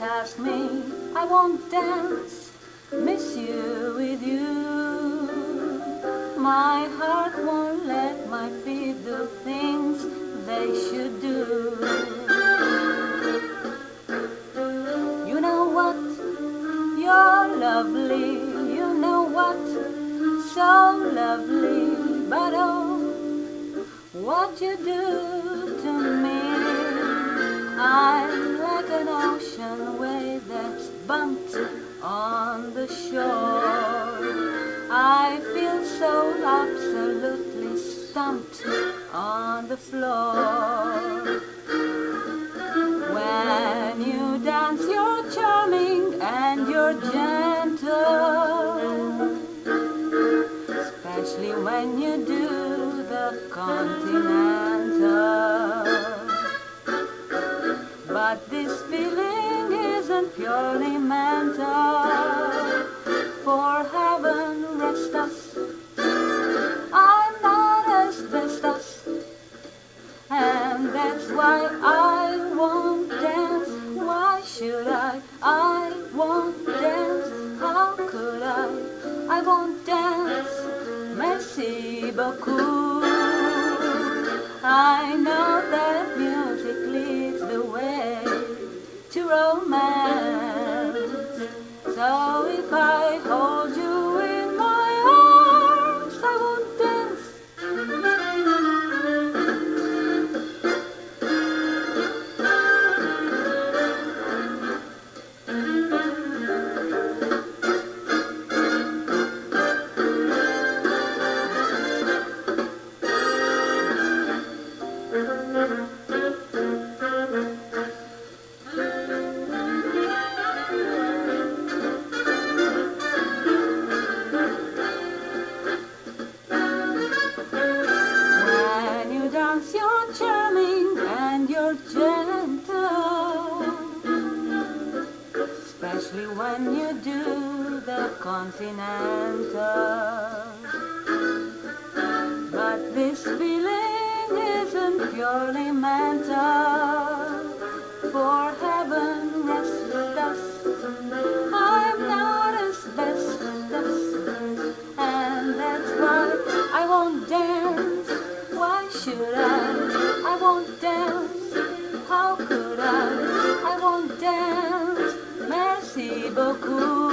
ask me, I won't dance, miss you with you. My heart won't let my feet do things they should do. You know what? You're lovely, you know what? So lovely, but oh, what you do to me. I'm like an ocean wave that's bumped on the shore. I feel so absolutely stumped on the floor. When you dance, you're charming and you're gentle, especially when you do the continental. But this feeling isn't purely mental, for heaven rest us, I'm not asbestos, and that's why I won't dance. Why should I? I won't dance. How could I won't dance. Merci beaucoup. I know that music leads the way to romance. So if I hold you in my arms, I won't dance. You're charming and you're gentle, especially when you do the continental. But this feeling isn't purely mental, for heaven rest us, I'm not asbestos, and that's why I won't dance. Why should I won't dance. How could I won't dance. Merci beaucoup.